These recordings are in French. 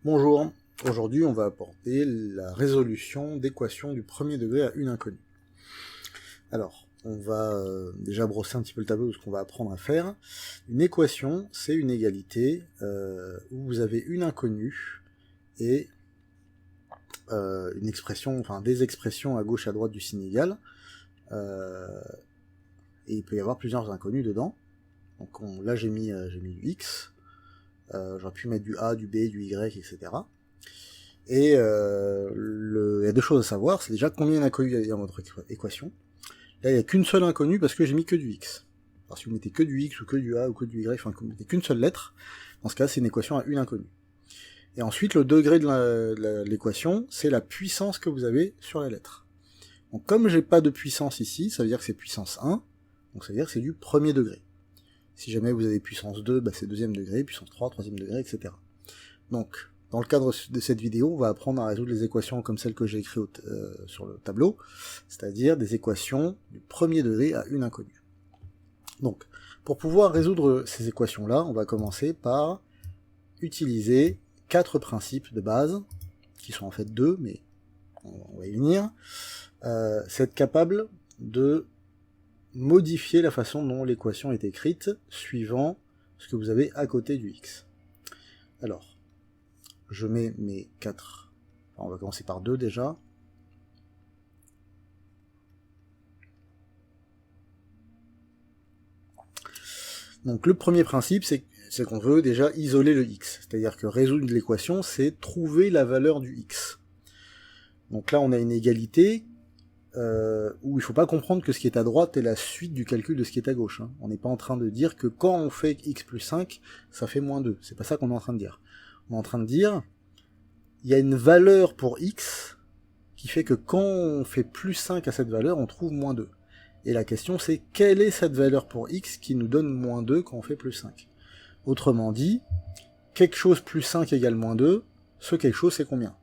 Bonjour, aujourd'hui on va apporter la résolution d'équations du premier degré à une inconnue. Alors, on va déjà brosser un petit peu le tableau de ce qu'on va apprendre à faire. Une équation, c'est une égalité où vous avez une inconnue et une expression, enfin des expressions à gauche et à droite du signe égal. Et il peut y avoir plusieurs inconnues dedans. Donc là j'ai mis du x, j'aurais pu mettre du a, du b, du y, etc. Et il y a deux choses à savoir, c'est déjà combien d'inconnus il y a dans votre équation. Là, il n'y a qu'une seule inconnue parce que j'ai mis que du x. Alors si vous mettez que du x, ou que du a, ou que du y, enfin que vous mettez qu'une seule lettre, dans ce cas, c'est une équation à une inconnue. Et ensuite, le degré de l'équation, c'est la puissance que vous avez sur la lettre. Donc comme j'ai pas de puissance ici, ça veut dire que c'est puissance 1, donc ça veut dire que c'est du premier degré. Si jamais vous avez puissance 2, bah c'est deuxième degré, puissance 3, troisième degré, etc. Donc, dans le cadre de cette vidéo, on va apprendre à résoudre les équations comme celles que j'ai écrites sur le tableau, c'est-à-dire des équations du premier degré à une inconnue. Donc, pour pouvoir résoudre ces équations-là, on va commencer par utiliser 4 principes de base, qui sont en fait 2, mais on va y venir. C'est être capable de modifier la façon dont l'équation est écrite, suivant ce que vous avez à côté du x. Alors, je mets mes 4. Enfin, on va commencer par 2 déjà. Donc le premier principe, c'est qu'on veut déjà isoler le x. C'est-à-dire que résoudre l'équation, c'est trouver la valeur du x. Donc là, on a une égalité où il ne faut pas comprendre que ce qui est à droite est la suite du calcul de ce qui est à gauche. Hein. On n'est pas en train de dire que quand on fait x plus 5, ça fait moins 2. C'est pas ça qu'on est en train de dire. On est en train de dire, il y a une valeur pour x qui fait que quand on fait plus 5 à cette valeur, on trouve moins 2. Et la question c'est, quelle est cette valeur pour x qui nous donne moins 2 quand on fait plus 5 ? Autrement dit, quelque chose plus 5 égale moins 2, ce quelque chose c'est combien ?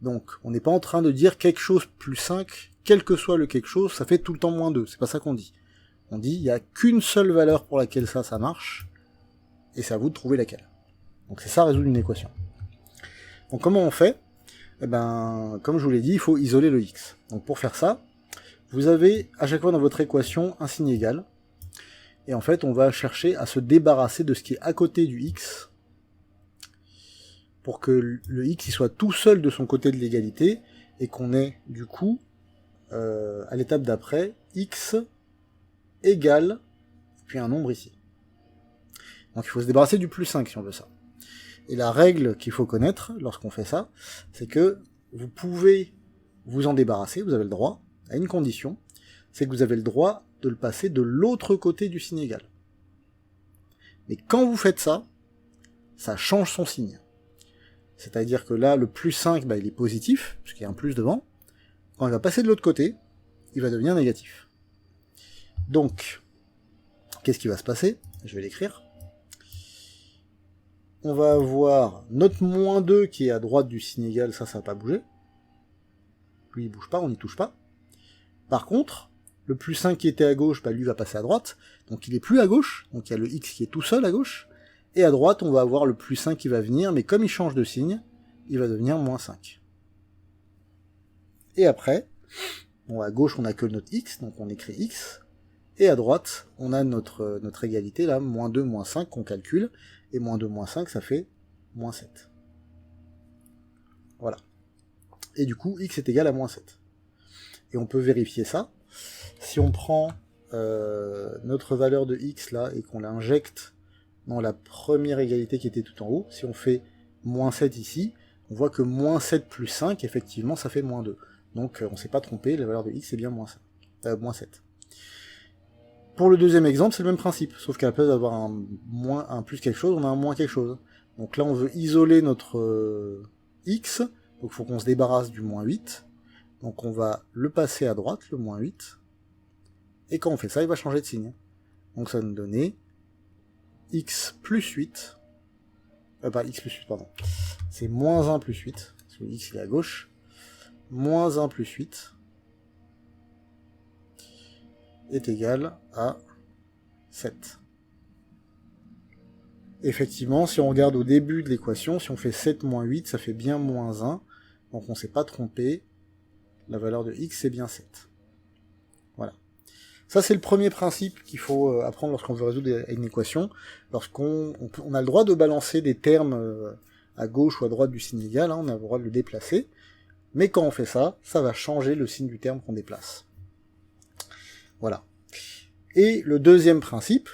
Donc, on n'est pas en train de dire quelque chose plus 5, quel que soit le quelque chose, ça fait tout le temps moins 2, c'est pas ça qu'on dit. On dit, il n'y a qu'une seule valeur pour laquelle ça marche, et c'est à vous de trouver laquelle. Donc c'est ça résoudre une équation. Donc comment on fait ? Eh ben, comme je vous l'ai dit, il faut isoler le x. Donc pour faire ça, vous avez à chaque fois dans votre équation un signe égal, et en fait on va chercher à se débarrasser de ce qui est à côté du x, pour que le x il soit tout seul de son côté de l'égalité, et qu'on ait du coup, à l'étape d'après, x égale, puis un nombre ici. Donc il faut se débarrasser du plus 5 si on veut ça. Et la règle qu'il faut connaître lorsqu'on fait ça, c'est que vous pouvez vous en débarrasser, vous avez le droit, à une condition, c'est que vous avez le droit de le passer de l'autre côté du signe égal. Mais quand vous faites ça, ça change son signe. C'est-à-dire que là, le plus 5, bah, il est positif, puisqu'il y a un plus devant. Quand il va passer de l'autre côté, il va devenir négatif. Donc, qu'est-ce qui va se passer ? Je vais l'écrire. On va avoir notre moins 2 qui est à droite du signe égal, ça va pas bouger. Lui, il bouge pas, on n'y touche pas. Par contre, le plus 5 qui était à gauche, bah, lui va passer à droite, donc il est plus à gauche, donc il y a le x qui est tout seul à gauche, et à droite, on va avoir le plus 5 qui va venir, mais comme il change de signe, il va devenir moins 5. Et après, bon, à gauche, on a que notre x, donc on écrit x, et à droite, on a notre égalité, là, moins 2, moins 5, qu'on calcule, et moins 2, moins 5, ça fait moins 7. Voilà. Et du coup, x est égal à moins 7. Et on peut vérifier ça. Si on prend notre valeur de x, là, et qu'on l'injecte dans la première égalité qui était tout en haut, si on fait moins 7 ici, on voit que moins 7 plus 5, effectivement, ça fait moins 2. Donc on ne s'est pas trompé, la valeur de x est bien moins 7. Pour le deuxième exemple, c'est le même principe, sauf qu'à la place d'avoir un plus quelque chose, on a un moins quelque chose. Donc là, on veut isoler notre x, donc il faut qu'on se débarrasse du moins 8. Donc on va le passer à droite, le moins 8. Et quand on fait ça, il va changer de signe. Donc ça va nous donner x plus 8. Pas x plus 8, pardon. C'est moins 1 plus 8, parce que x il est à gauche. Moins 1 plus 8 est égal à 7. effectivement, si on regarde au début de l'équation, si on fait 7 moins 8, ça fait bien moins 1. Donc on s'est pas trompé. La valeur de x, c'est bien 7. Voilà. Ça, c'est le premier principe qu'il faut apprendre lorsqu'on veut résoudre une équation. Lorsqu'on a le droit de balancer des termes à gauche ou à droite du signe égal, hein, on a le droit de le déplacer. Mais quand on fait ça, ça va changer le signe du terme qu'on déplace. Voilà. Et le deuxième principe,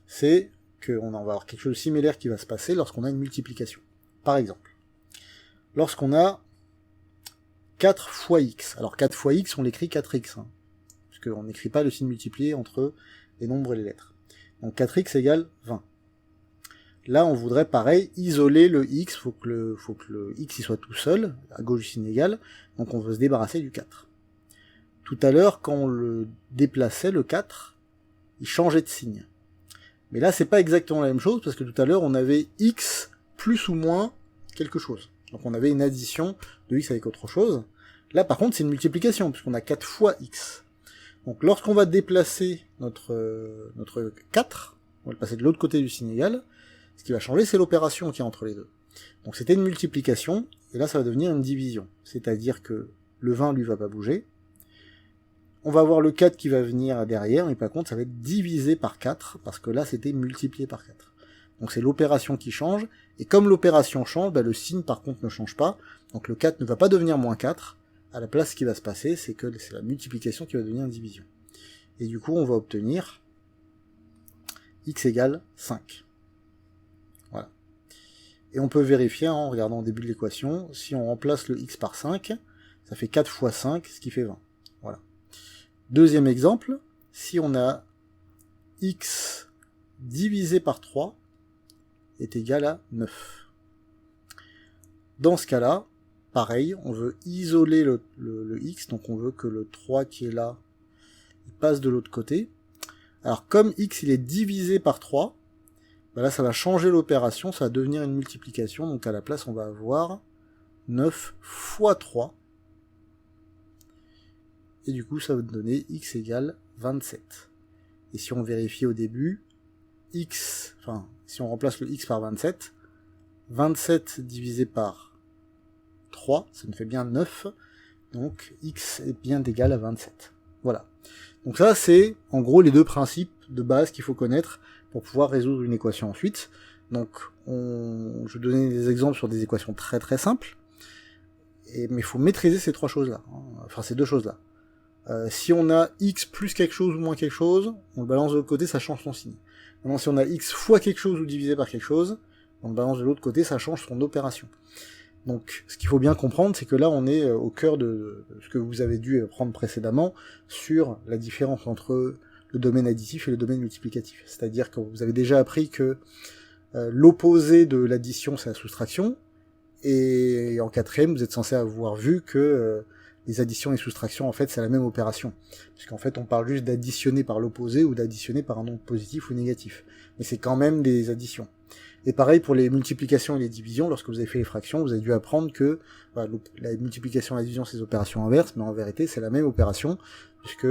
c'est qu'on va avoir quelque chose de similaire qui va se passer lorsqu'on a une multiplication. Par exemple, lorsqu'on a 4 fois x. Alors 4 fois x, on l'écrit 4x, hein, puisqu'on n'écrit pas le signe multiplié entre les nombres et les lettres. Donc 4x égale 20. Là, on voudrait, pareil, isoler le x, faut que le x il soit tout seul, à gauche du signe égal, donc on veut se débarrasser du 4. Tout à l'heure, quand on le déplaçait, le 4, il changeait de signe. Mais là, c'est pas exactement la même chose, parce que tout à l'heure, on avait x plus ou moins quelque chose. Donc on avait une addition de x avec autre chose. Là, par contre, c'est une multiplication, puisqu'on a 4 fois x. Donc lorsqu'on va déplacer notre 4, on va le passer de l'autre côté du signe égal, ce qui va changer, c'est l'opération qui est entre les deux. Donc c'était une multiplication, et là ça va devenir une division. C'est-à-dire que le 20, lui, va pas bouger. On va avoir le 4 qui va venir derrière, mais par contre, ça va être divisé par 4, parce que là, c'était multiplié par 4. Donc c'est l'opération qui change, et comme l'opération change, bah, le signe, par contre, ne change pas. Donc le 4 ne va pas devenir moins 4. À la place, ce qui va se passer, c'est que c'est la multiplication qui va devenir une division. Et du coup, on va obtenir x égale 5. Voilà. Et on peut vérifier, hein, en regardant au début de l'équation, si on remplace le x par 5, ça fait 4 fois 5, ce qui fait 20. Voilà. Deuxième exemple, si on a x divisé par 3 est égal à 9. Dans ce cas-là, pareil, on veut isoler le x, donc on veut que le 3 qui est là, il passe de l'autre côté. Alors comme x il est divisé par 3, bah là ça va changer l'opération, ça va devenir une multiplication, donc à la place on va avoir 9 fois 3, et du coup ça va donner x égale 27. Et si on vérifie au début, si on remplace le x par 27, 27 divisé par 3, ça nous fait bien 9, donc x est bien égal à 27. Voilà. Donc ça, c'est en gros les deux principes de base qu'il faut connaître pour pouvoir résoudre une équation ensuite. Donc je vais donner des exemples sur des équations très très simples, mais il faut maîtriser ces trois choses-là, hein. Enfin ces deux choses-là. Si on a x plus quelque chose ou moins quelque chose, on le balance de l'autre côté, ça change son signe. Maintenant, si on a x fois quelque chose ou divisé par quelque chose, on le balance de l'autre côté, ça change son opération. Donc, ce qu'il faut bien comprendre, c'est que là, on est au cœur de ce que vous avez dû apprendre précédemment sur la différence entre le domaine additif et le domaine multiplicatif. C'est-à-dire que vous avez déjà appris que l'opposé de l'addition, c'est la soustraction, et en quatrième, vous êtes censé avoir vu que les additions et soustractions, en fait, c'est la même opération. Puisqu'en fait, on parle juste d'additionner par l'opposé ou d'additionner par un nombre positif ou négatif. Mais c'est quand même des additions. Et pareil pour les multiplications et les divisions, lorsque vous avez fait les fractions, vous avez dû apprendre que la multiplication et la division, c'est des opérations inverses, mais en vérité, c'est la même opération, puisque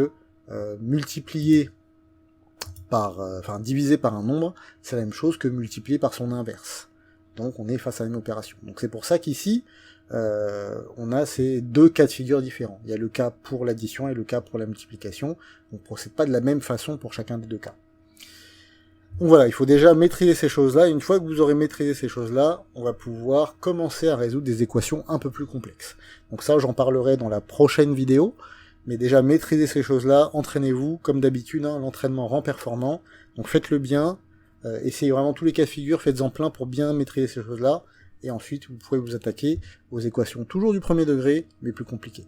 diviser par un nombre, c'est la même chose que multiplier par son inverse. Donc on est face à la même opération. Donc c'est pour ça qu'ici, on a ces deux cas de figure différents. Il y a le cas pour l'addition et le cas pour la multiplication. On ne procède pas de la même façon pour chacun des deux cas. Donc voilà, il faut déjà maîtriser ces choses-là, et une fois que vous aurez maîtrisé ces choses-là, on va pouvoir commencer à résoudre des équations un peu plus complexes. Donc ça, j'en parlerai dans la prochaine vidéo, mais déjà maîtrisez ces choses-là, entraînez-vous, comme d'habitude, hein, l'entraînement rend performant, donc faites-le bien, essayez vraiment tous les cas de figure, faites-en plein pour bien maîtriser ces choses-là, et ensuite vous pourrez vous attaquer aux équations toujours du premier degré, mais plus compliquées.